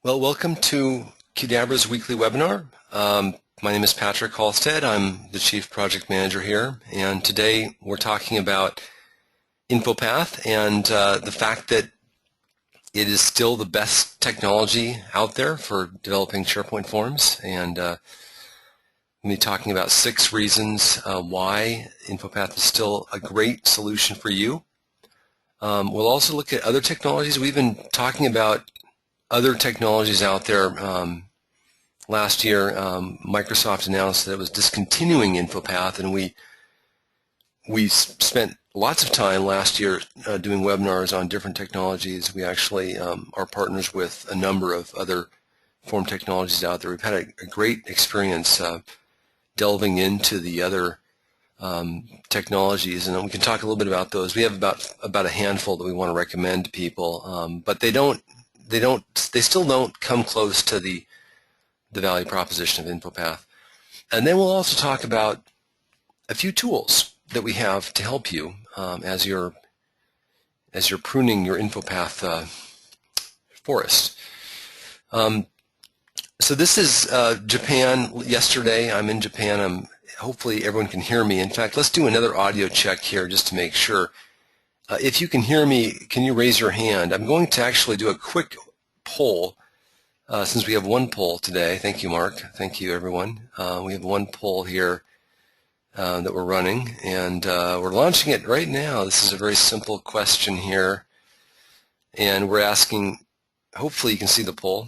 Well, welcome to Qdabra's weekly webinar. My name is Patrick Halstead. I'm the Chief Project Manager here, and today we're talking about InfoPath and the fact that it is still the best technology out there for developing SharePoint forms, and we'll be talking about 6 reasons why InfoPath is still a great solution for you. We'll also look at other technologies. We've been talking about other technologies out there. Last year, Microsoft announced that it was discontinuing InfoPath, and we spent lots of time last year doing webinars on different technologies. We actually are partners with a number of other form technologies out there. We've had a great experience delving into the other technologies, and we can talk a little bit about those. We have about a handful that we want to recommend to people, but they still don't come close to the value proposition of InfoPath. And then we'll also talk about a few tools that we have to help you as you're pruning your InfoPath forest. So this is Japan. Yesterday, I'm in Japan. Hopefully everyone can hear me. In fact, let's do another audio check here just to make sure. If you can hear me, can you raise your hand? I'm going to actually do a quick poll since we have one poll today. Thank you, Mark. Thank you, everyone. We have one poll here that we're running, and we're launching it right now. This is a very simple question here, and we're asking, hopefully you can see the poll.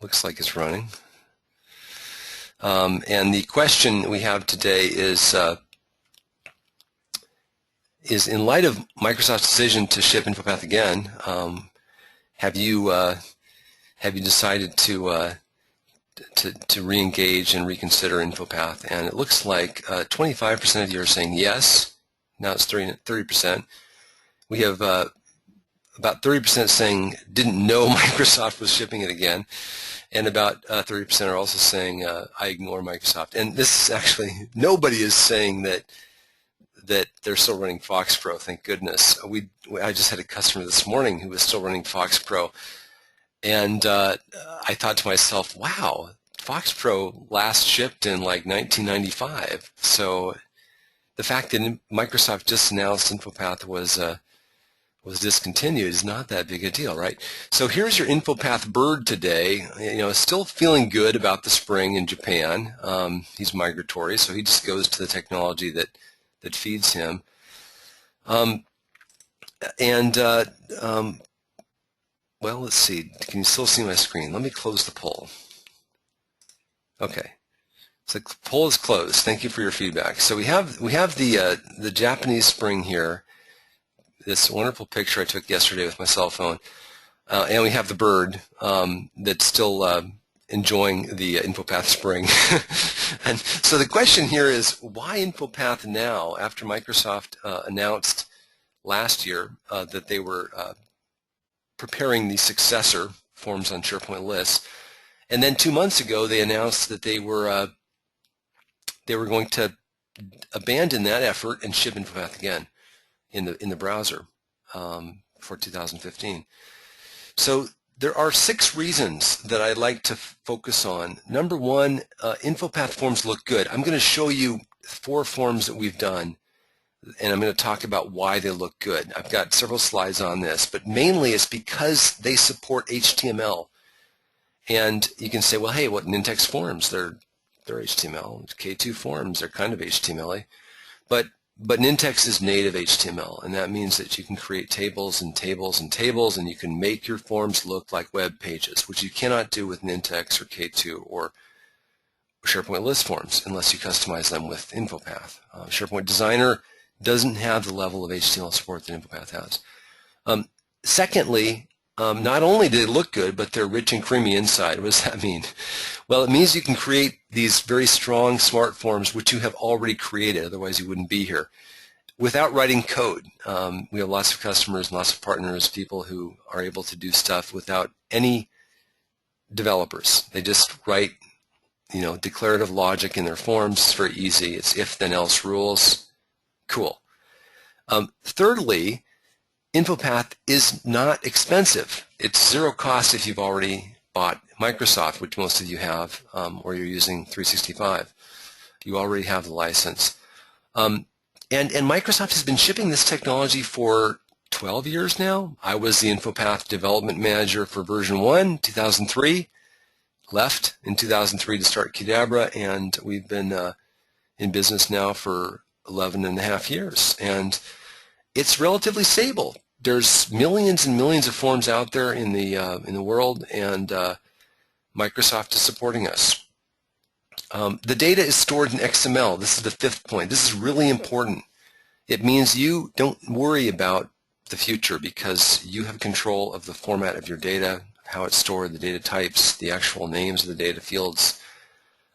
Looks like it's running. And the question we have today is in light of Microsoft's decision to ship InfoPath again, have you decided to re-engage and reconsider InfoPath? And it looks like 25% of you are saying yes. Now it's 30%. We have about 30% saying didn't know Microsoft was shipping it again, and about 30% are also saying I ignore Microsoft. And this is actually, nobody is saying that they're still running FoxPro, thank goodness. I just had a customer this morning who was still running FoxPro, and I thought to myself, wow, FoxPro last shipped in like 1995. So the fact that Microsoft just announced InfoPath was discontinued is not that big a deal, right? So here's your InfoPath bird today. Still feeling good about the spring in Japan. He's migratory, so he just goes to the technology that feeds him. Well, let's see. Can you still see my screen? Let me close the poll. Okay. So the poll is closed. Thank you for your feedback. So we have the Japanese spring here. This wonderful picture I took yesterday with my cell phone, and we have the bird that's still enjoying the InfoPath spring. And so the question here is, why InfoPath now, after Microsoft announced last year that they were preparing the successor forms on SharePoint lists, and then 2 months ago they announced that they were going to abandon that effort and ship InfoPath again in the browser for 2015. So there are 6 reasons that I'd like to focus on. Number 1, InfoPath forms look good. I'm going to show you 4 forms that we've done, and I'm going to talk about why they look good. I've got several slides on this, but mainly it's because they support HTML. And you can say, well, hey, what Nintex forms? They're HTML. K2 forms, they're kind of HTML-y. But Nintex is native HTML, and that means that you can create tables and tables and tables, and you can make your forms look like web pages, which you cannot do with Nintex or K2 or SharePoint list forms unless you customize them with InfoPath. SharePoint Designer doesn't have the level of HTML support that InfoPath has. Secondly, not only do they look good, but they're rich and creamy inside. What does that mean? Well, it means you can create these very strong smart forms which you have already created, otherwise you wouldn't be here, without writing code. We have lots of customers and lots of partners, people who are able to do stuff without any developers. They just write, declarative logic in their forms. It's very easy. It's if then else rules. Cool. Thirdly, InfoPath is not expensive. It's zero cost if you've already bought Microsoft, which most of you have, or you're using 365. You already have the license. And Microsoft has been shipping this technology for 12 years now. I was the InfoPath development manager for version 1, 2003, left in 2003 to start Qdabra, and we've been in business now for 11 and a half years. And it's relatively stable. There's millions and millions of forms out there in the world, and Microsoft is supporting us. The data is stored in XML. This is the fifth point. This is really important. It means you don't worry about the future because you have control of the format of your data, how it's stored, the data types, the actual names of the data fields,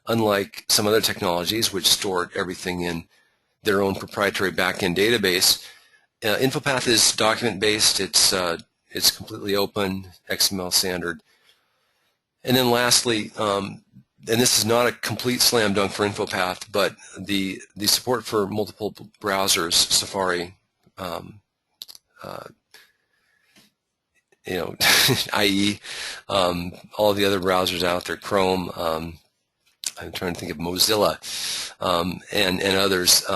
unlike some other technologies which store everything in their own proprietary back-end database. InfoPath is document-based. It's completely open, XML standard. And then lastly, and this is not a complete slam dunk for InfoPath, but the support for multiple browsers, Safari, IE, all the other browsers out there, Chrome, I'm trying to think of Mozilla, and others,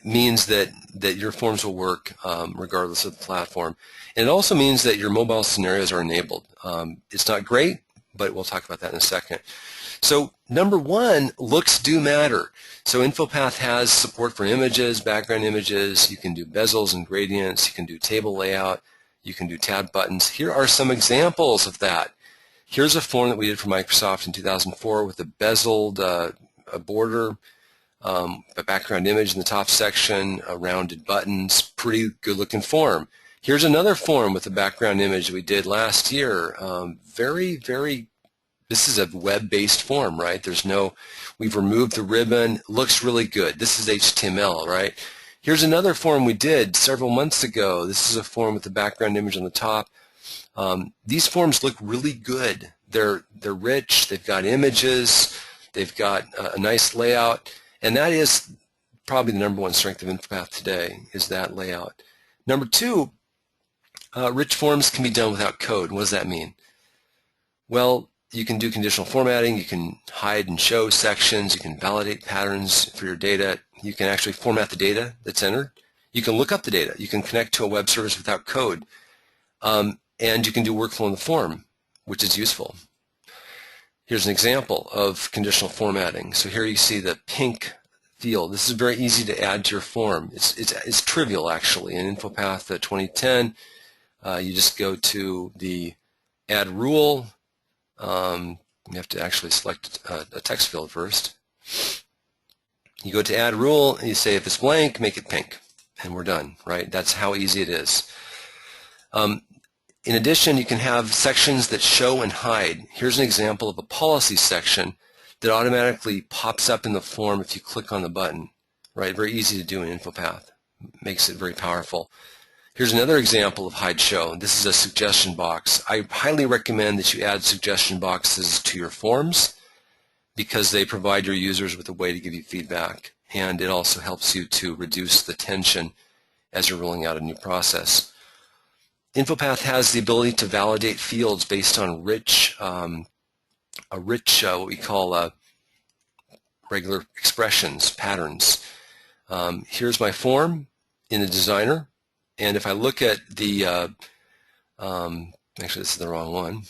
means that your forms will work regardless of the platform. And it also means that your mobile scenarios are enabled. It's not great, but we'll talk about that in a second. So number one, looks do matter. So InfoPath has support for images, background images. You can do bezels and gradients. You can do table layout. You can do tab buttons. Here are some examples of that. Here's a form that we did for Microsoft in 2004 with a bezeled a border, a background image in the top section, rounded buttons, pretty good looking form. Here's another form with a background image we did last year. This is a web-based form, right? We've removed the ribbon, looks really good. This is HTML, right? Here's another form we did several months ago. This is a form with the background image on the top. These forms look really good. They're rich, they've got images, they've got a nice layout, and that is probably the number one strength of InfoPath today, is that layout. Number two, rich forms can be done without code. What does that mean? Well, you can do conditional formatting, you can hide and show sections, you can validate patterns for your data, you can actually format the data that's entered, you can look up the data, you can connect to a web service without code, and you can do workflow in the form, which is useful. Here's an example of conditional formatting. So here you see the pink field. This is very easy to add to your form. It's trivial, actually. In InfoPath 2010, you just go to the add rule. You have to actually select a text field first. You go to add rule, and you say if it's blank, make it pink, and we're done, right? That's how easy it is. In addition, you can have sections that show and hide. Here's an example of a policy section that automatically pops up in the form if you click on the button, right? Very easy to do in InfoPath. Makes it very powerful. Here's another example of hide show. This is a suggestion box. I highly recommend that you add suggestion boxes to your forms because they provide your users with a way to give you feedback, and it also helps you to reduce the tension as you're rolling out a new process. InfoPath has the ability to validate fields based on what we call regular expressions, patterns. Here's my form in the designer, and if I look at the, actually this is the wrong one.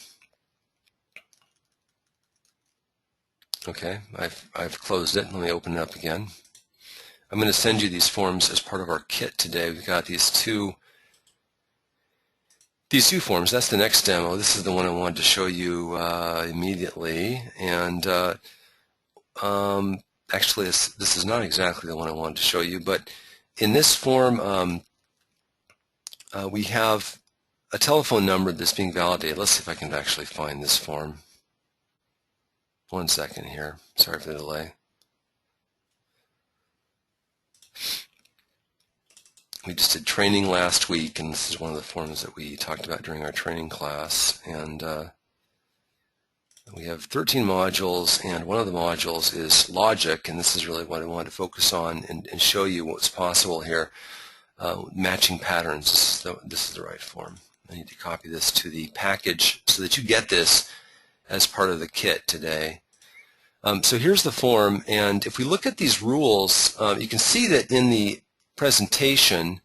Okay, I've closed it. Let me open it up again. I'm going to send you these forms as part of our kit today. We've got these two forms. That's the next demo. This is the one I wanted to show you immediately. And actually, this is not exactly the one I wanted to show you, but in this form, we have a telephone number that's being validated. Let's see if I can actually find this form. 1 second here. Sorry for the delay. We just did training last week, and this is one of the forms that we talked about during our training class. And we have 13 modules, and one of the modules is logic, and this is really what I wanted to focus on and show you what's possible here. matching patterns. This is the right form. I need to copy this to the package so that you get this as part of the kit today. So here's the form, and if we look at these rules, you can see that in the presentation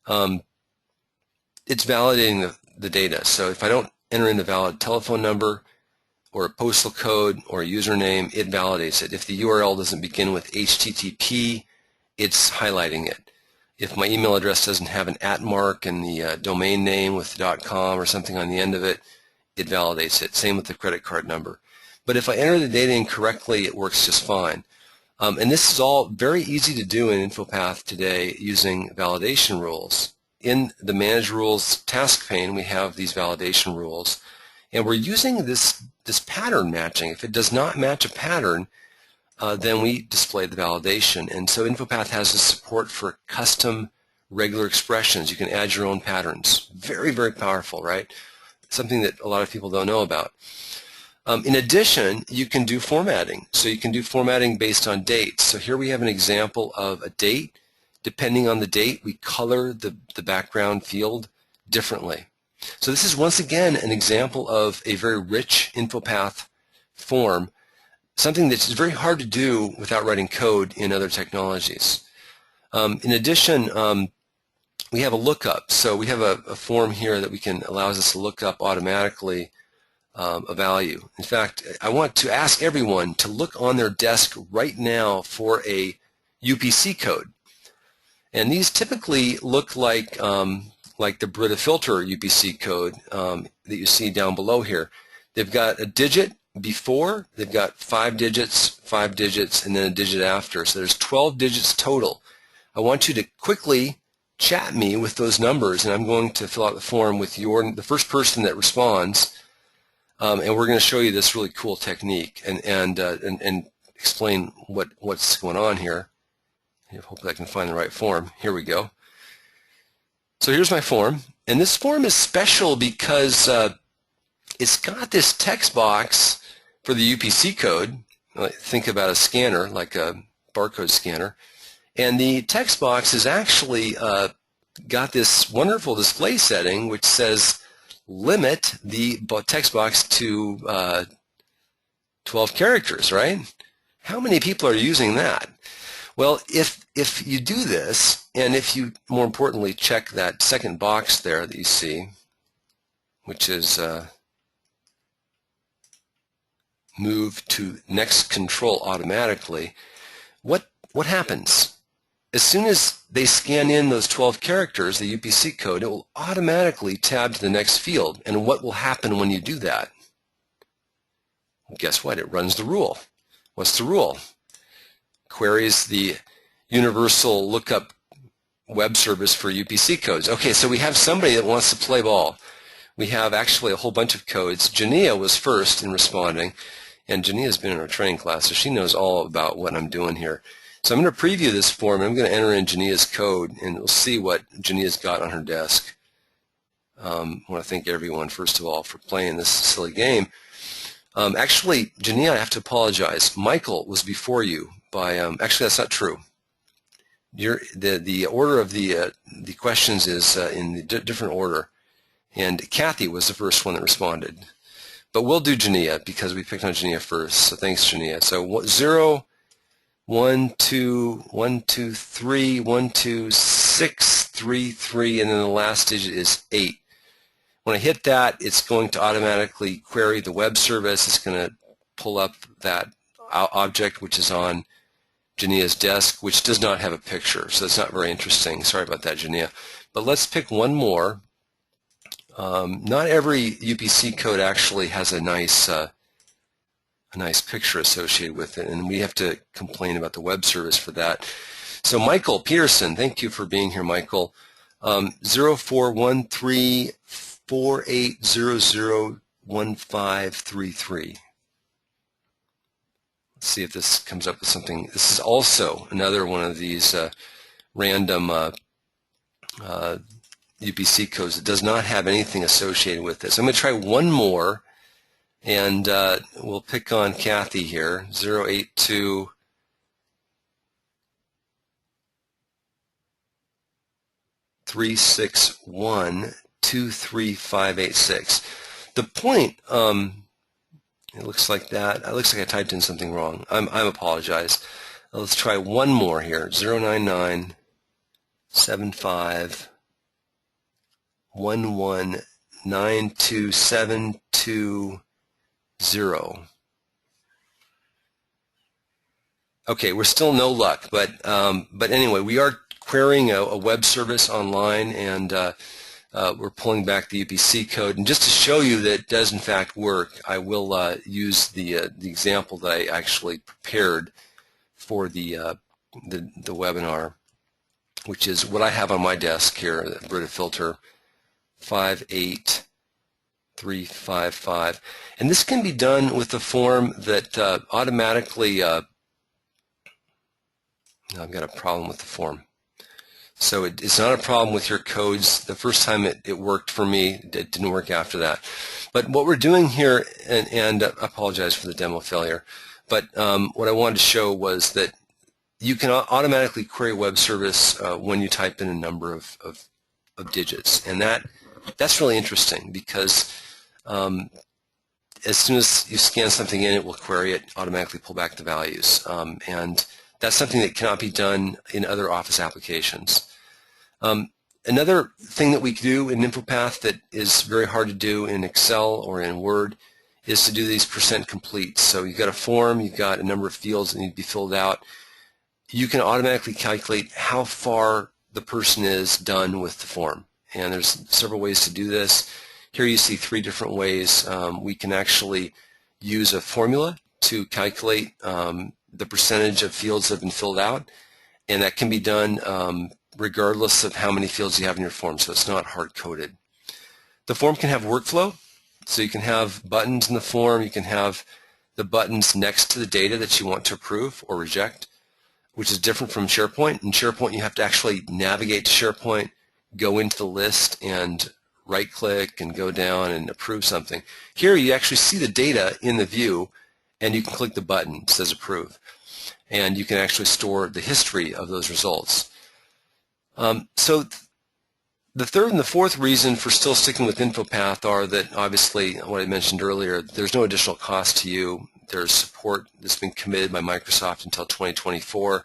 it's validating the data. So if I don't enter in a valid telephone number or a postal code or a username, it validates it. If the URL doesn't begin with HTTP, it's highlighting it. If my email address doesn't have an @ mark and the domain name with .com or something on the end of it, it validates it. Same with the credit card number. But if I enter the data incorrectly, it works just fine. And this is all very easy to do in InfoPath today using validation rules. In the Manage Rules task pane, we have these validation rules, and we're using this pattern matching. If it does not match a pattern, then we display the validation. And so InfoPath has this support for custom regular expressions. You can add your own patterns. Very, very powerful, right? Something that a lot of people don't know about. In addition, you can do formatting. So you can do formatting based on dates. So here we have an example of a date. Depending on the date, we color the background field differently. So this is once again an example of a very rich InfoPath form, something that's very hard to do without writing code in other technologies. In addition, we have a lookup. So we have a form here that allows us to look up automatically a value. In fact, I want to ask everyone to look on their desk right now for a UPC code. And these typically look like the Brita filter UPC code that you see down below here. They've got a digit before, they've got 5 digits, and then a digit after. So there's 12 digits total. I want you to quickly chat me with those numbers, and I'm going to fill out the form with the first person that responds, and we're going to show you this really cool technique and explain what's going on here. Hopefully I can find the right form. Here we go. So here's my form, and this form is special because it's got this text box for the UPC code. Think about a scanner, like a barcode scanner, and the text box has actually got this wonderful display setting which says limit the text box to 12 characters, right? How many people are using that? Well, if you do this, and if you, more importantly, check that second box there that you see, which is move to next control automatically, what happens? As soon as they scan in those 12 characters, the UPC code, it will automatically tab to the next field. And what will happen when you do that? Well, guess what? It runs the rule. What's the rule? Queries the universal lookup web service for UPC codes. Okay, so we have somebody that wants to play ball. We have actually a whole bunch of codes. Jania was first in responding, and Jania's been in our training class, so she knows all about what I'm doing here. So I'm going to preview this form, and I'm going to enter in Jania's code, and we'll see what Jania's got on her desk. I want to thank everyone, first of all, for playing this silly game. Actually, Jania, I have to apologize. Michael was before you. Actually, that's not true. The order of the questions is in the different order, and Kathy was the first one that responded. But we'll do Jania because we picked on Jania first. So thanks, Jania. So 0, 1, 2, 1, 2, 3, 1, 2, 6, 3, 3, and then the last digit is 8. When I hit that, it's going to automatically query the web service. It's going to pull up that object which is on Jania's desk, which does not have a picture, so it's not very interesting. Sorry about that, Jania. But let's pick one more. Not every UPC code actually has a nice picture associated with it, and we have to complain about the web service for that. So Michael Peterson, thank you for being here, Michael. 041348001533. Let's see if this comes up with something. This is also another one of these random UPC codes that does not have anything associated with this. I'm going to try one more, and we'll pick on Kathy here, 082. 361-23586. The point, it looks like that. It looks like I typed in something wrong. I apologize. Let's try one more here. 099-75-11-92720. Okay, we're still no luck, but anyway, we are querying a web service online, and we're pulling back the UPC code. And just to show you that it does in fact work, I will use the example that I actually prepared for the webinar, which is what I have on my desk here, the Brita filter 58355. And this can be done with the form that automatically I've got a problem with the form. So it's not a problem with your codes. The first time it worked for me, it didn't work after that. But what we're doing here, and I apologize for the demo failure, but what I wanted to show was that you can automatically query a web service when you type in a number of digits. And that's really interesting because as soon as you scan something in, it will query it, automatically pull back the values. And that's something that cannot be done in other Office applications. Another thing that we can do in InfoPath that is very hard to do in Excel or in Word is to do these % completes. So you've got a form, you've got a number of fields that need to be filled out. You can automatically calculate how far the person is done with the form. And there's several ways to do this. Here you see 3 different ways. We can actually use a formula to calculate the percentage of fields that have been filled out, and that can be done regardless of how many fields you have in your form, so it's not hard-coded. The form can have workflow, so you can have buttons in the form, you can have the buttons next to the data that you want to approve or reject, which is different from SharePoint. In SharePoint, you have to actually navigate to SharePoint, go into the list, and right-click and go down and approve something. Here, you actually see the data in the view, and you can click the button that says approve. And you can actually store the history of those results. So the third and the fourth reason for still sticking with InfoPath are that, obviously, what I mentioned earlier, there's no additional cost to you. There's support that's been committed by Microsoft until 2024.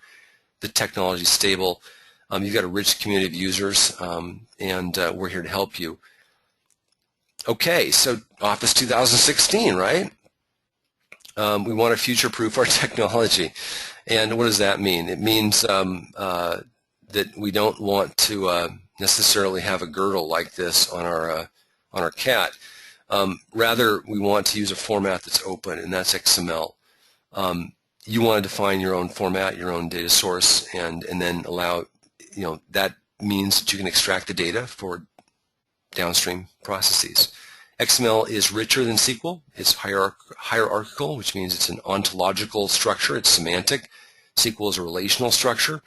The technology is stable. You've got a rich community of users, and we're here to help you. Okay, so Office 2016, right? We want to future-proof our technology. And what does that mean? It means that we don't want to necessarily have a girdle like this on our cat. Rather, we want to use a format that's open, and that's XML. You want to define your own format, your own data source, and then allow, that means that you can extract the data for downstream processes. XML is richer than SQL. It's hierarchical, which means it's an ontological structure. It's semantic. SQL is a relational structure.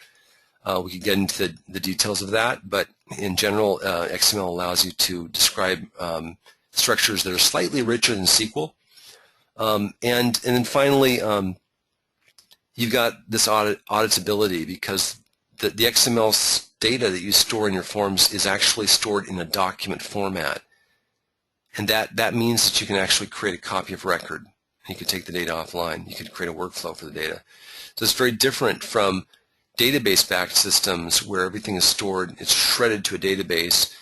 We could get into the details of that, but in general, XML allows you to describe structures that are slightly richer than SQL. And then finally, you've got this auditability because the XML data that you store in your forms is actually stored in a document format. And that means that you can actually create a copy of record. You can take the data offline. You can create a workflow for the data. So it's very different from database-backed systems where everything is stored, it's shredded to a database,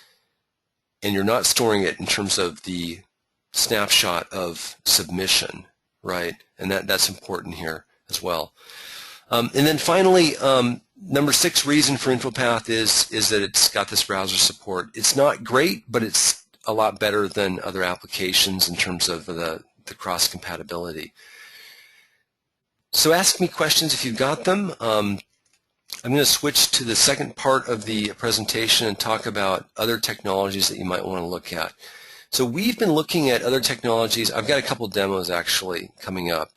and you're not storing it in terms of the snapshot of submission, right? And that's important here as well. And then finally, number 6 reason for InfoPath is that it's got this browser support. It's not great, but it's a lot better than other applications in terms of the cross-compatibility. So ask me questions if you've got them. I'm going to switch to the second part of the presentation and talk about other technologies that you might want to look at. So we've been looking at other technologies. I've got a couple demos actually coming up,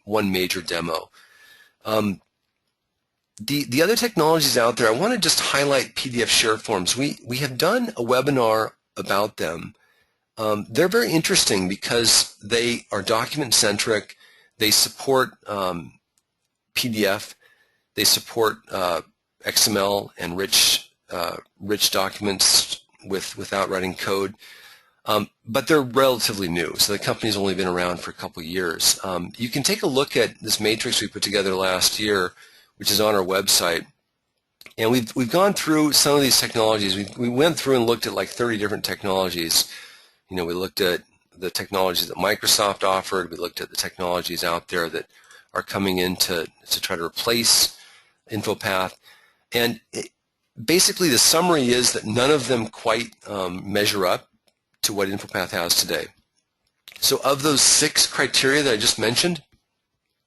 one major demo. The other technologies out there, I want to just highlight PDF share forms. We have done a webinar about them. They're very interesting because they are document-centric. They support PDF. They support XML and rich rich documents without writing code. But they're relatively new, so the company's only been around for a couple of years. You can take a look at this matrix we put together last year, which is on our website. And we've gone through some of these technologies. We went through and looked at like 30 different technologies. You know, we looked at the technologies that Microsoft offered. We looked at the technologies out there that are coming in to try to replace InfoPath. And basically the summary is that none of them quite measure up to what InfoPath has today. So of those 6 criteria that I just mentioned,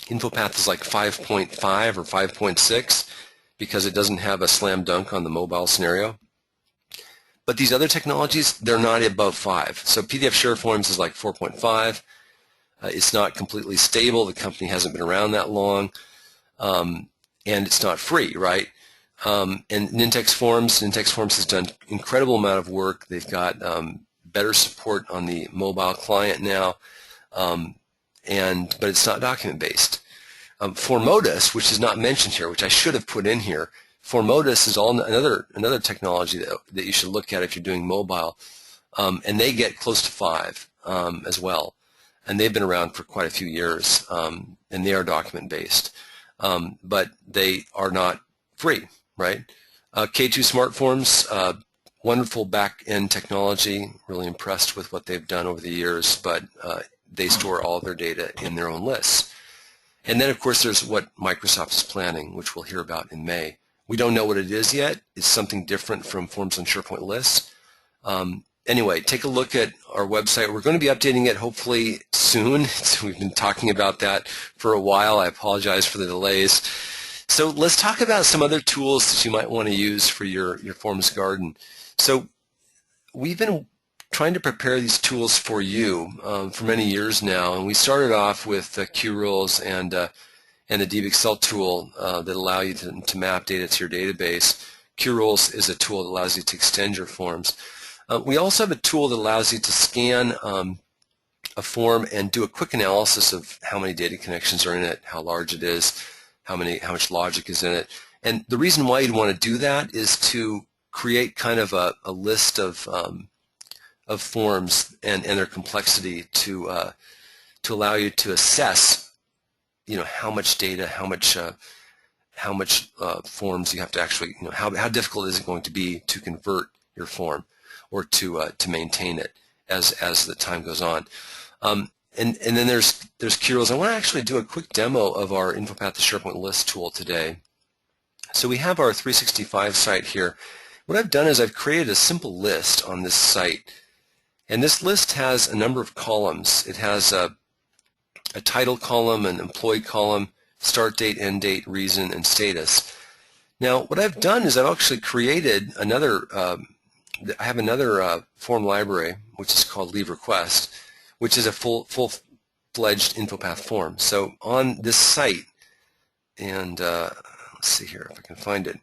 InfoPath is like 5.5 or 5.6 because it doesn't have a slam dunk on the mobile scenario. But these other technologies, they're not above 5. So PDF Share Forms is like 4.5. It's not completely stable. The company hasn't been around that long. And it's not free, right? And Nintex Forms has done an incredible amount of work. They've got better support on the mobile client now, but it's not document-based. Formodus, which is not mentioned here, which I should have put in here, Formodus is another technology that you should look at if you're doing mobile, and they get close to 5 as well, and they've been around for quite a few years, and they are document-based, but they are not free, right? K2 Smart Forms, wonderful back-end technology, really impressed with what they've done over the years, but they store all of their data in their own lists. And then, of course, there's what Microsoft is planning, which we'll hear about in May. We don't know what it is yet. It's something different from Forms on SharePoint lists. Anyway, take a look at our website. We're going to be updating it hopefully soon. We've been talking about that for a while. I apologize for the delays. So let's talk about some other tools that you might want to use for your Forms garden. So we've been trying to prepare these tools for you for many years now, and we started off with QRules and the Deep Excel tool that allow you to map data to your database. QRules is a tool that allows you to extend your forms. We also have a tool that allows you to scan a form and do a quick analysis of how many data connections are in it, how large it is, how much logic is in it. And the reason why you'd want to do that is to create kind of a list of forms and their complexity to allow you to assess, you know, how much data, how much forms you have to actually, you know, how difficult is it going to be to convert your form or to maintain it as the time goes on. And then there's QRules. I want to actually do a quick demo of our InfoPath to SharePoint list tool today. So we have our 365 site here. What I've done is I've created a simple list on this site. And this list has a number of columns. It has a title column, an employee column, start date, end date, reason, and status. Now, what I've done is I've actually created another, I have another form library, which is called Leave Request, which is a full-fledged InfoPath form. So on this site, and let's see here if I can find it,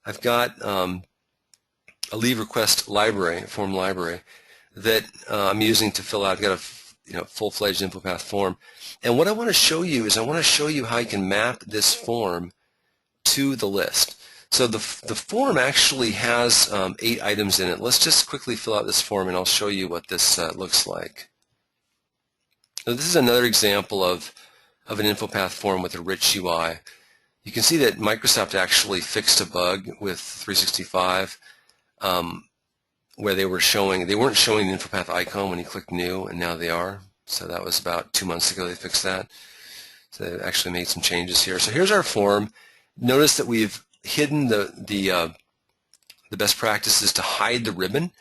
I've got a Leave Request library, a form library, that I'm using to fill out. I've got a full-fledged InfoPath form. And what I want to show you is I want to show you how you can map this form to the list. So the form actually has 8 items in it. Let's just quickly fill out this form and I'll show you what this looks like. So this is another example of an InfoPath form with a rich UI. You can see that Microsoft actually fixed a bug with 365 where they weren't showing the InfoPath icon when you click new, and now they are. So that was about 2 months ago they fixed that. So they actually made some changes here. So here's our form. Notice that we've hidden the best practice is to hide the ribbon,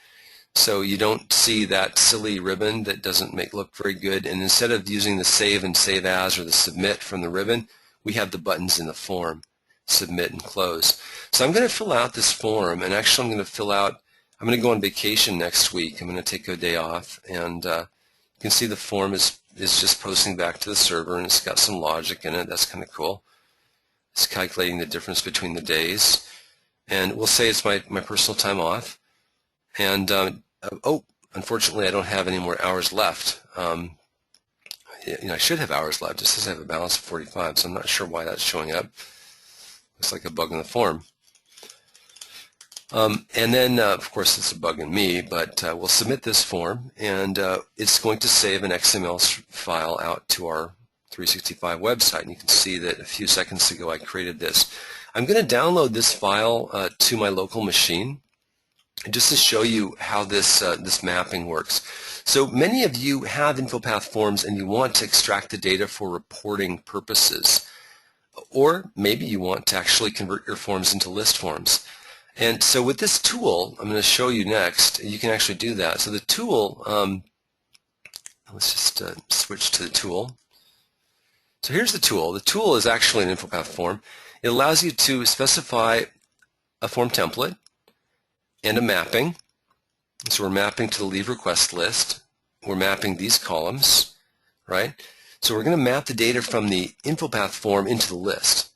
so you don't see that silly ribbon that doesn't look very good. And instead of using the save and save as or the submit from the ribbon, we have the buttons in the form, submit and close. So I'm going to fill out this form, and actually I'm going to go on vacation next week. I'm going to take a day off, and you can see the form is just posting back to the server, and it's got some logic in it. That's kind of cool. It's calculating the difference between the days, and we'll say it's my personal time off. And oh, unfortunately, I don't have any more hours left. I should have hours left. It says I have a balance of 45, so I'm not sure why that's showing up. Looks like a bug in the form. And then, of course, it's a bug in me, but we'll submit this form, and it's going to save an XML file out to our 365 website. And you can see that a few seconds ago I created this. I'm going to download this file to my local machine just to show you how this mapping works. So many of you have InfoPath forms and you want to extract the data for reporting purposes. Or maybe you want to actually convert your forms into list forms. And so with this tool, I'm going to show you next, you can actually do that. So the tool, let's just switch to the tool. So here's the tool. The tool is actually an InfoPath form. It allows you to specify a form template and a mapping. So we're mapping to the leave request list. We're mapping these columns, right? So we're going to map the data from the InfoPath form into the list.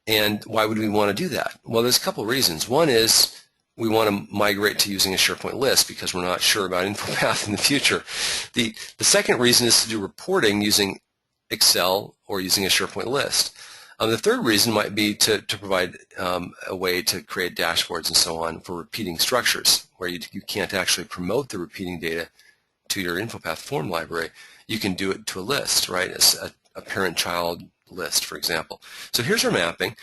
And why would we want to do that? Well, there's a couple of reasons. One is we want to migrate to using a SharePoint list because we're not sure about InfoPath in the future. The second reason is to do reporting using Excel or using a SharePoint list. The third reason might be to provide a way to create dashboards and so on for repeating structures where you can't actually promote the repeating data to your InfoPath form library. You can do it to a list, right? As a parent-child list, for example. So here's our mapping.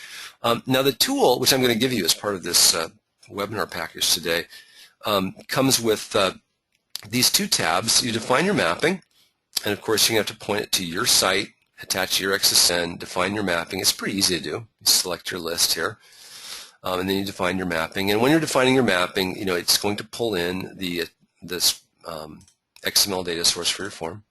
Now the tool, which I'm going to give you as part of this webinar package today, comes with these two tabs. You define your mapping, and of course you have to point it to your site, attach your XSN, define your mapping. It's pretty easy to do. You select your list here, and then you define your mapping. And when you're defining your mapping, it's going to pull in this XML data source for your form.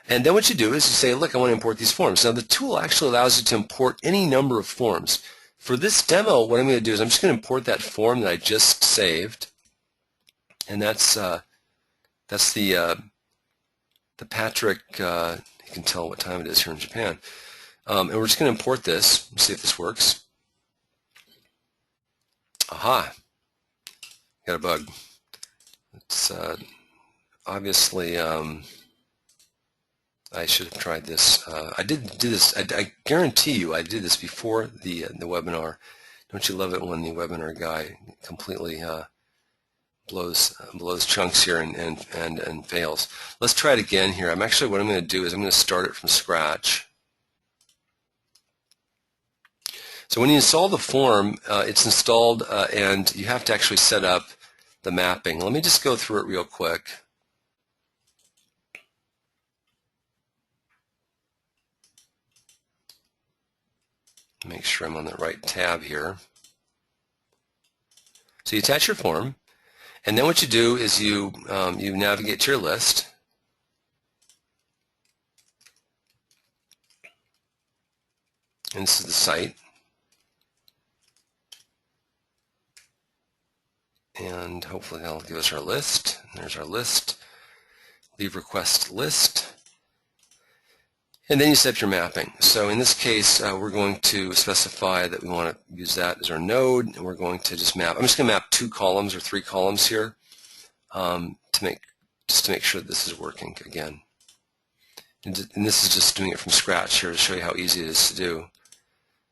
And then what you do is you say, look, I want to import these forms. Now the tool actually allows you to import any number of forms. For this demo, what I'm going to do is I'm just going to import that form that I just saved, and that's the Patrick. You can tell what time it is here in Japan, and we're just going to import this. Let's see if this works. Aha! Got a bug. It's obviously. I should have tried this. I did do this. I guarantee you I did this before the webinar. Don't you love it when the webinar guy completely blows chunks here and fails? Let's try it again here. What I'm going to do is I'm going to start it from scratch. So when you install the form, it's installed and you have to actually set up the mapping. Let me just go through it real quick. Make sure I'm on the right tab here. So you attach your form, and then what you do is you navigate to your list. And this is the site. And hopefully that'll give us our list. And there's our list. Leave request list. And then you set up your mapping. So in this case, we're going to specify that we want to use that as our node, and we're going to just map. I'm just going to map 2 columns or 3 columns here to make sure that this is working again. And this is just doing it from scratch here to show you how easy it is to do.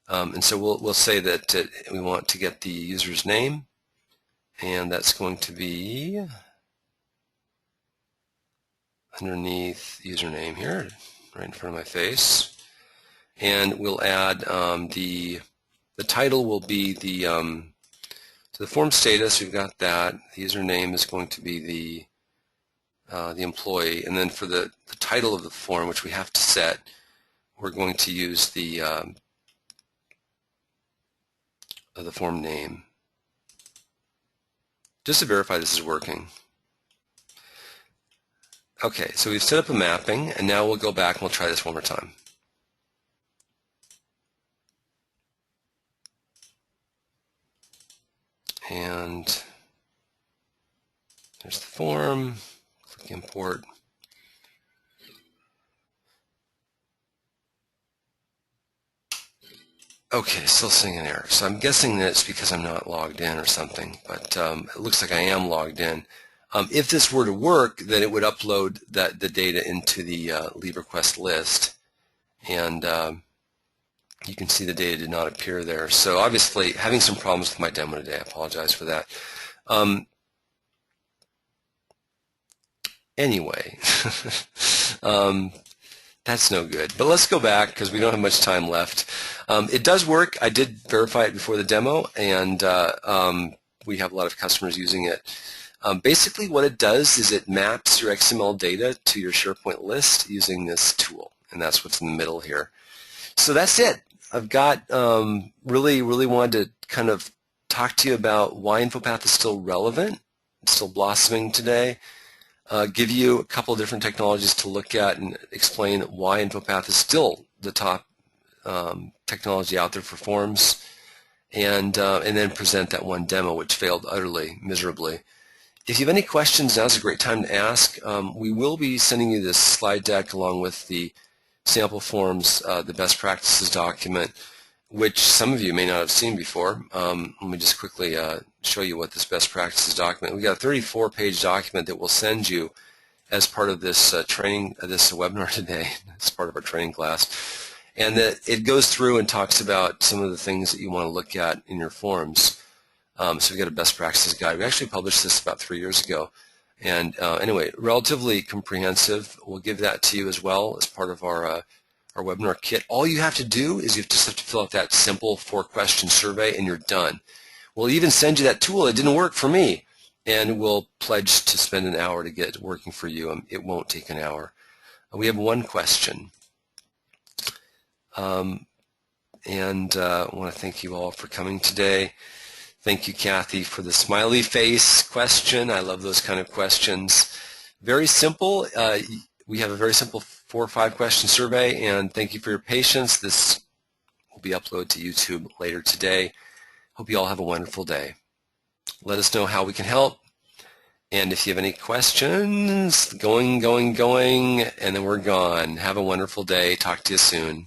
And so we'll say that we want to get the user's name, and that's going to be underneath username here, right in front of my face, and we'll add the title will be so the form status. We've got that. The username is going to be the employee, and then for the title of the form, which we have to set, we're going to use the form name, just to verify this is working. Okay, so we've set up a mapping, and now we'll go back and we'll try this one more time. And there's the form. Click import. Okay, still seeing an error. So I'm guessing that it's because I'm not logged in or something, but it looks like I am logged in. If this were to work, then it would upload the data into the leave request list, and You can see the data did not appear there. So obviously having some problems with my demo today. I apologize for that. Anyway, that's no good. But let's go back because we don't have much time left. It does work. I did verify it before the demo, and we have a lot of customers using it. Basically what it does is it maps your XML data to your SharePoint list using this tool, and that's what's in the middle here. So that's it. I've got really wanted to kind of talk to you about why InfoPath is still relevant, it's still blossoming today, give you a couple of different technologies to look at and explain why InfoPath is still the top technology out there for forms, and then present that one demo which failed utterly, miserably. If you have any questions, now's a great time to ask. We will be sending you this slide deck along with the sample forms, the best practices document, which some of you may not have seen before. Let me just quickly show you what this best practices document. We've got a 34-page document that we'll send you as part of this training, this webinar today, as part of our training class. And that it goes through and talks about some of the things that you want to look at in your forms. So we've got a best practices guide. We actually published this about 3 years ago. And anyway, relatively comprehensive. We'll give that to you as well as part of our webinar kit. All you have to do is you just have to fill out that simple 4-question survey and you're done. We'll even send you that tool. It didn't work for me. And we'll pledge to spend an hour to get it working for you. It won't take an hour. We have one question. I want to thank you all for coming today. Thank you, Kathy, for the smiley face question. I love those kind of questions. Very simple. We have a very simple 4 or 5 question survey, and thank you for your patience. This will be uploaded to YouTube later today. Hope you all have a wonderful day. Let us know how we can help. And if you have any questions, going, and then we're gone. Have a wonderful day. Talk to you soon.